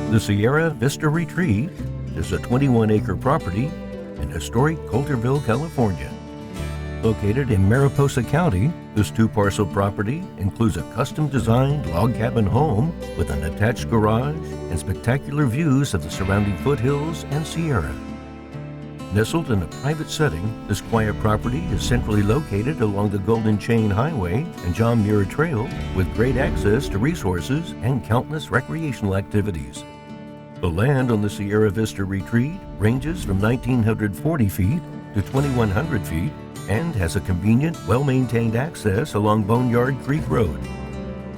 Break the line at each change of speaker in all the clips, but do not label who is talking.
The Sierra Vista Retreat is a 21-acre property in historic Coulterville, California. Located in Mariposa County, this two-parcel property includes a custom-designed log cabin home with an attached garage and spectacular views of the surrounding foothills and Sierra. Nestled in a private setting, this quiet property is centrally located along the Golden Chain Highway and John Muir Trail with great access to resources and countless recreational activities. The land on the Sierra Vista Retreat ranges from 1,940 feet to 2,100 feet and has a convenient, well-maintained access along Boneyard Creek Road.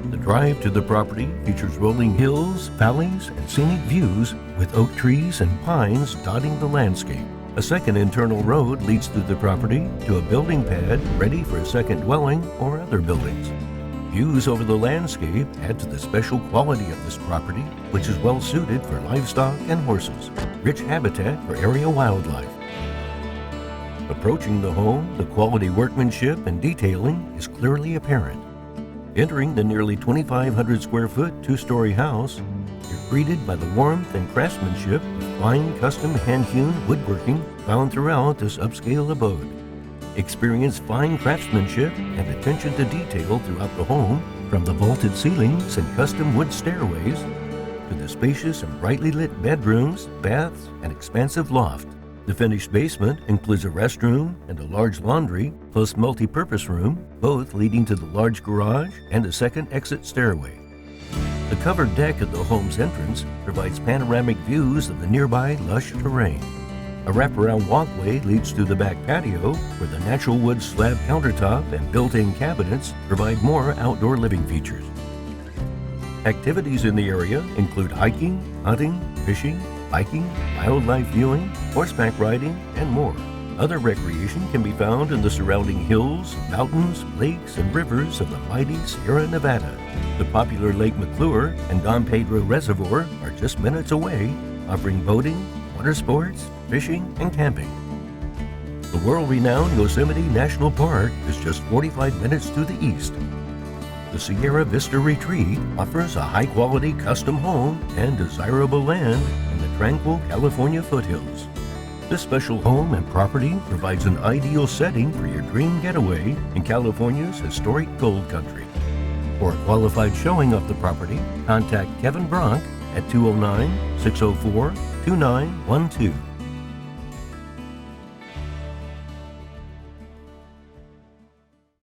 The drive to the property features rolling hills, valleys, and scenic views with oak trees and pines dotting the landscape. A second internal road leads through the property to a building pad ready for a second dwelling or other buildings. Views over the landscape add to the special quality of this property, which is well suited for livestock and horses, rich habitat for area wildlife. Approaching the home, the quality workmanship and detailing is clearly apparent. Entering the nearly 2,500 square foot two-story house, you're greeted by the warmth and craftsmanship of fine custom hand-hewn woodworking found throughout this upscale abode. Experience fine craftsmanship and attention to detail throughout the home, from the vaulted ceilings and custom wood stairways to the spacious and brightly lit bedrooms, baths, and expansive loft. The finished basement includes a restroom and a large laundry, plus multipurpose room, both leading to the large garage and a second exit stairway. The covered deck at the home's entrance provides panoramic views of the nearby lush terrain. A wraparound walkway leads to the back patio, where the natural wood slab countertop and built-in cabinets provide more outdoor living features. Activities in the area include hiking, hunting, fishing, biking, wildlife viewing, horseback riding, and more. Other recreation can be found in the surrounding hills, mountains, lakes, and rivers of the mighty Sierra Nevada. The popular Lake McClure and Don Pedro Reservoir are just minutes away, offering boating, water sports, fishing, and camping. The world-renowned Yosemite National Park is just 45 minutes to the east. The Sierra Vista Retreat offers a high-quality custom home and desirable land in the tranquil California foothills. This special home and property provides an ideal setting for your dream getaway in California's historic gold country. For a qualified showing of the property, contact Kevin Bronk at 209-604-2912.